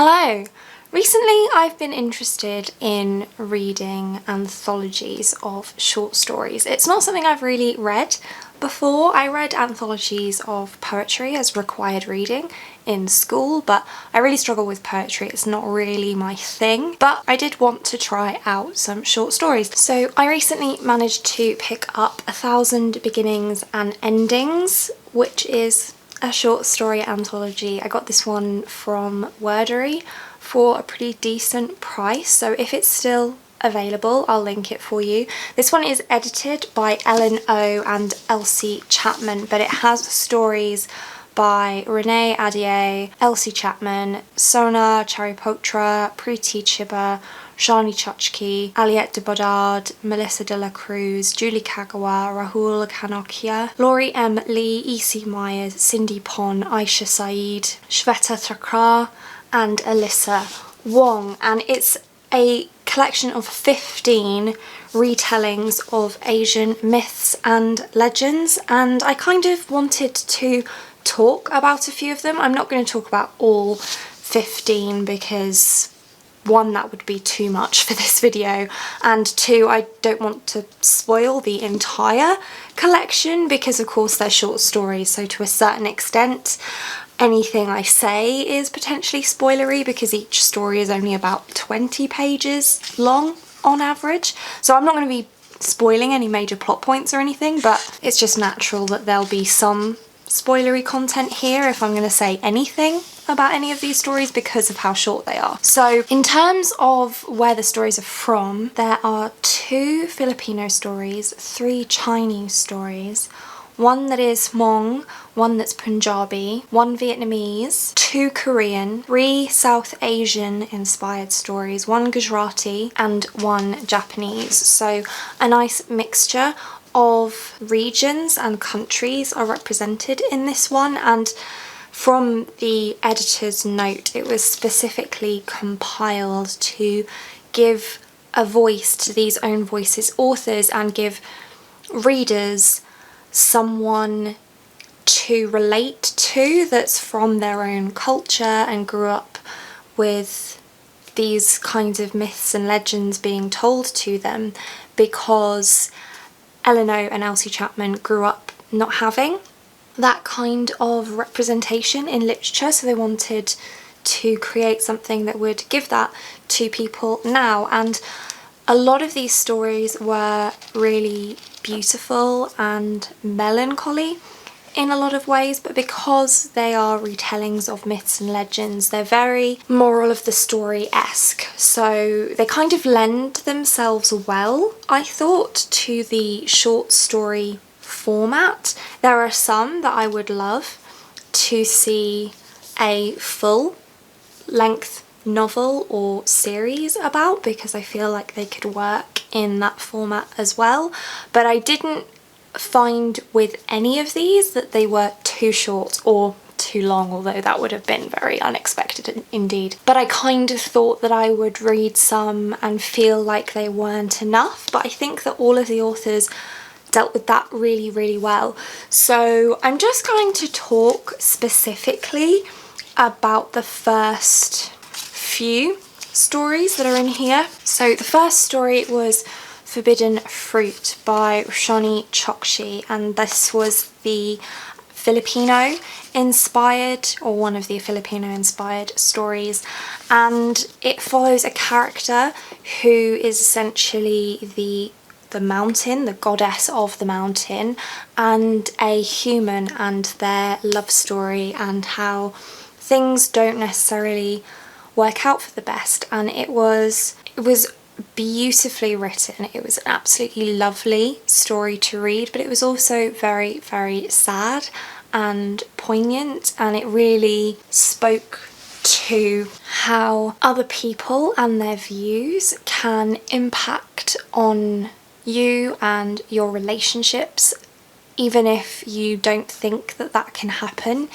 Hello! Recently I've been interested in reading anthologies of short stories. It's not something I've really read before. I read anthologies of poetry as required reading in school, but I really struggle with poetry. It's not really my thing, but I did want to try out some short stories. So I recently managed to pick up 1,000 Beginnings and Endings, which is a short story anthology. I got this one from Wordery for a pretty decent price, so if it's still available I'll link it for you. This one is edited by Ellen O and Elsie Chapman, but it has stories by Renee Adier, Elsie Chapman, Sona Charipotra, Preeti Chibber, Shani Chachki, Aliette de Bodard, Melissa de la Cruz, Julie Kagawa, Rahul Kanokia, Laurie M. Lee, E.C. Myers, Cindy Pon, Aisha Saeed, Shweta Thakrar and Alyssa Wong, and it's a collection of 15 retellings of Asian myths and legends, and I kind of wanted to talk about a few of them. I'm not going to talk about all 15 because one, that would be too much for this video, and two, I don't want to spoil the entire collection because of course they're short stories, so to a certain extent anything I say is potentially spoilery because each story is only about 20 pages long on average. So I'm not going to be spoiling any major plot points or anything, but it's just natural that there'll be some spoilery content here if I'm going to say anything about any of these stories because of how short they are. So in terms of where the stories are from, there are 2 Filipino stories, 3 Chinese stories, one that is Hmong, one that's Punjabi, 1 Vietnamese, 2 Korean, 3 South Asian inspired stories, 1 Gujarati and 1 Japanese. So a nice mixture of regions and countries are represented in this one, and from the editor's note it was specifically compiled to give a voice to these own voices authors and give readers someone to relate to that's from their own culture and grew up with these kinds of myths and legends being told to them, because Ellen O and Elsie Chapman grew up not having that kind of representation in literature, so they wanted to create something that would give that to people now. And a lot of these stories were really beautiful and melancholy in a lot of ways, but because they are retellings of myths and legends, they're very moral of the story-esque, so they kind of lend themselves well, I thought, to the short story format. There are some that I would love to see a full length novel or series about because I feel like they could work in that format as well, but I didn't find with any of these that they were too short or too long, although that would have been very unexpected indeed. But I kind of thought that I would read some and feel like they weren't enough, but I think that all of the authors dealt with that really well. So I'm just going to talk specifically about the first few stories that are in here. So the first story was Forbidden Fruit by Shani Chokshi, and this was the Filipino inspired, or one of the Filipino inspired stories, and it follows a character who is essentially the mountain, the goddess of the mountain, and a human and their love story and how things don't necessarily work out for the best. And it was beautifully written. It was an absolutely lovely story to read, but it was also very sad and poignant, and it really spoke to how other people and their views can impact on you and your relationships. Even if you don't think that that can happen,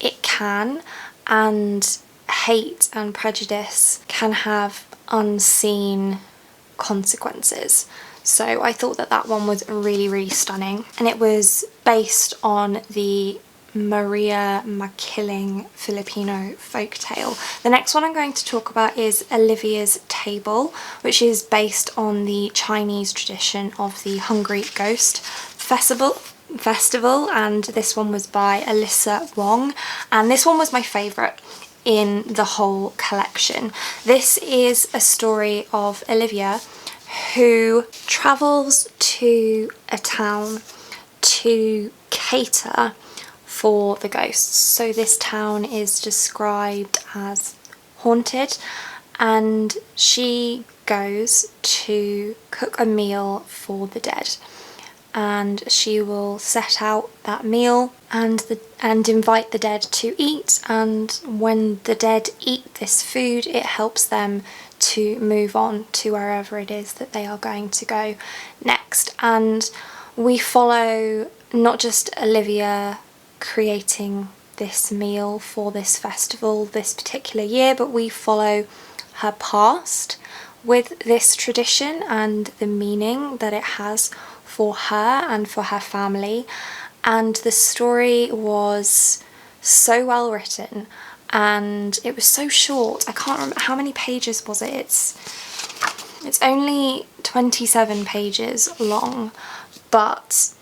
it can, and hate and prejudice can have unseen consequences. So I thought that that one was really stunning, and it was based on the Maria Makilling Filipino folktale. The next one I'm going to talk about is Olivia's Table, which is based on the Chinese tradition of the Hungry Ghost Festival, and this one was by Alyssa Wong, and this one was my favourite in the whole collection. This is a story of Olivia who travels to a town to cater for the ghosts. So this town is described as haunted, and she goes to cook a meal for the dead, and she will set out that meal and invite the dead to eat, and when the dead eat this food it helps them to move on to wherever it is that they are going to go next. And we follow not just Olivia creating this meal for this festival this particular year, but we follow her past with this tradition and the meaning that it has for her and for her family. And the story was so well written, and it was so short. I can't remember how many pages was it. It's only 27 pages long, but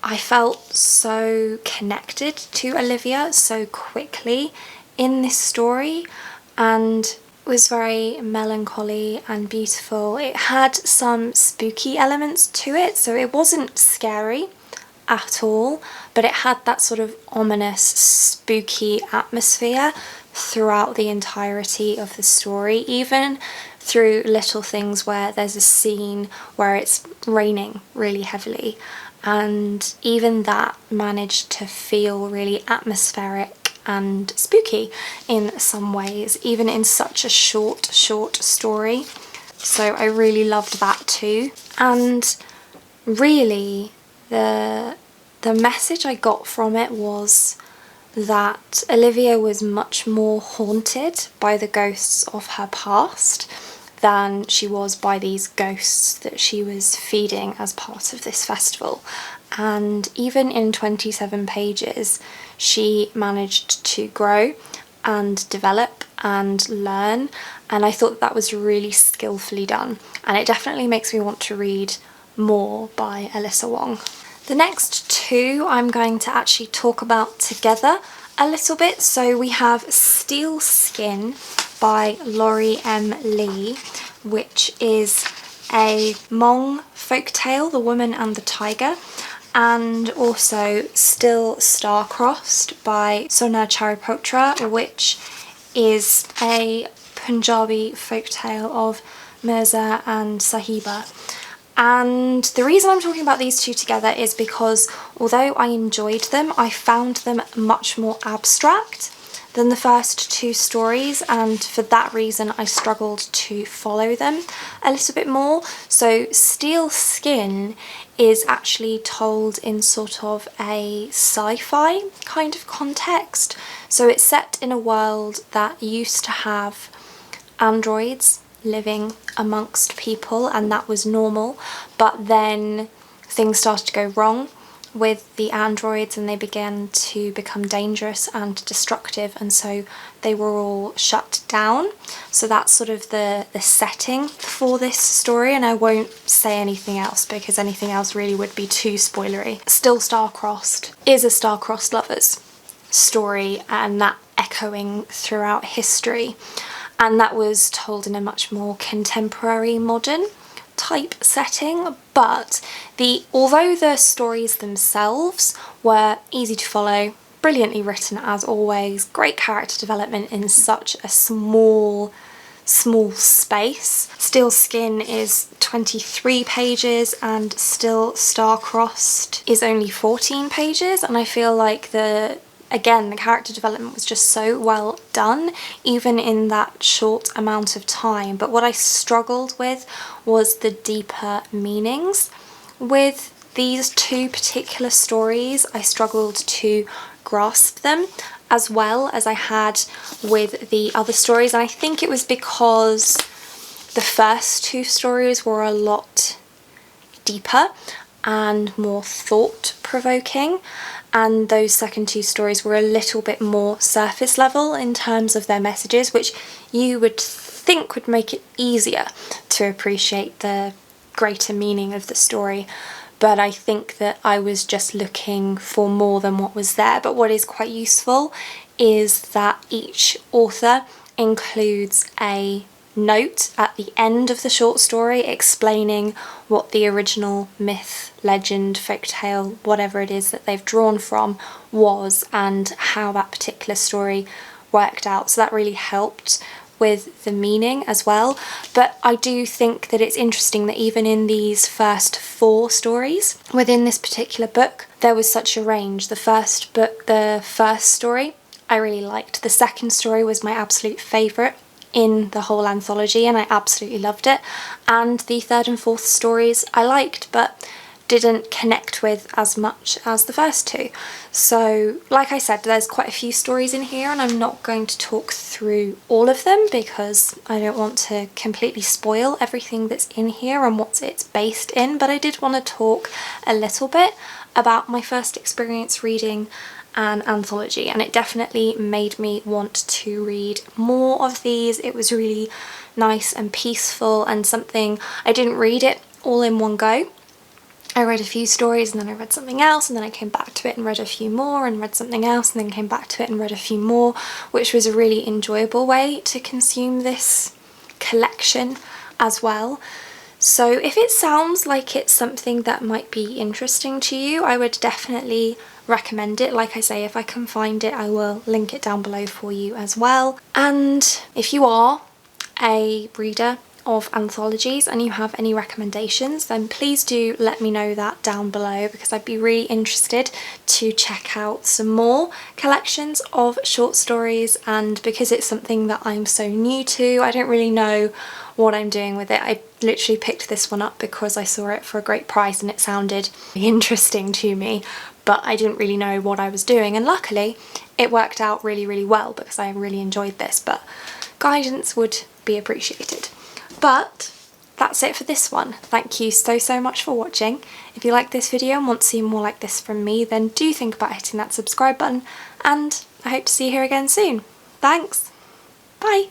I felt so connected to Olivia so quickly in this story, and it was very melancholy and beautiful. It had some spooky elements to it, so it wasn't scary at all, but it had that sort of ominous, spooky atmosphere throughout the entirety of the story, even through little things where there's a scene where it's raining really heavily, and even that managed to feel really atmospheric and spooky in some ways, even in such a short story. So I really loved that too. And really the message I got from it was that Olivia was much more haunted by the ghosts of her past than she was by these ghosts that she was feeding as part of this festival. And even in 27 pages, she managed to grow and develop and learn, and I thought that was really skillfully done, and it definitely makes me want to read more by Alyssa Wong. The next two I'm going to actually talk about together a little bit. So we have Steel Skin by Laurie M. Lee, which is a Hmong folktale, The Woman and the Tiger, and also Still Star-Crossed by Sona Charipotra, which is a Punjabi folktale of Mirza and Sahiba. And the reason I'm talking about these two together is because although I enjoyed them, I found them much more abstract than the first two stories, and for that reason I struggled to follow them a little bit more. So Steel Skin is actually told in sort of a sci-fi kind of context. So it's set in a world that used to have androids living amongst people, and that was normal, but then things started to go wrong with the androids and they began to become dangerous and destructive, and so they were all shut down. So that's sort of the setting for this story, and I won't say anything else because anything else really would be too spoilery. Still Star-Crossed is a star-crossed lovers story, and that echoing throughout history, and that was told in a much more contemporary, modern type setting. But although the stories themselves were easy to follow, brilliantly written as always, great character development in such a small space. Steel Skin is 23 pages and Still Star-Crossed is only 14 pages, and I feel like the character development was just so well done, even in that short amount of time. But what I struggled with was the deeper meanings. With these two particular stories, I struggled to grasp them as well as I had with the other stories, and I think it was because the first two stories were a lot deeper and more thought-provoking, and those second two stories were a little bit more surface level in terms of their messages, which you would think would make it easier to appreciate the greater meaning of the story. But I think that I was just looking for more than what was there. But what is quite useful is that each author includes a note at the end of the short story explaining what the original myth, legend, folktale, whatever it is that they've drawn from was, and how that particular story worked out. So that really helped with the meaning as well. But I do think that it's interesting that even in these first 4 stories within this particular book, there was such a range. The first story I really liked. The second story was my absolute favourite in the whole anthology, and I absolutely loved it. And the third and fourth stories I liked, but didn't connect with as much as the first 2. So like I said, there's quite a few stories in here, and I'm not going to talk through all of them because I don't want to completely spoil everything that's in here and what it's based in. But I did want to talk a little bit about my first experience reading an anthology, and it definitely made me want to read more of these. It was really nice and peaceful, and something, I didn't read it all in one go. I read a few stories and then I read something else, and then I came back to it and read a few more and read something else and then came back to it and read a few more, which was a really enjoyable way to consume this collection as well. So if it sounds like it's something that might be interesting to you, I would definitely recommend it. Like I say, if I can find it, I will link it down below for you as well. And if you are a reader of anthologies and you have any recommendations, then please do let me know that down below, because I'd be really interested to check out some more collections of short stories. And because it's something that I'm so new to, I don't really know what I'm doing with it. I literally picked this one up because I saw it for a great price and it sounded interesting to me, but I didn't really know what I was doing, and luckily it worked out really, really well because I really enjoyed this, but guidance would be appreciated. But that's it for this one. Thank you so much for watching. If you like this video and want to see more like this from me, then do think about hitting that subscribe button, and I hope to see you here again soon. Thanks. Bye.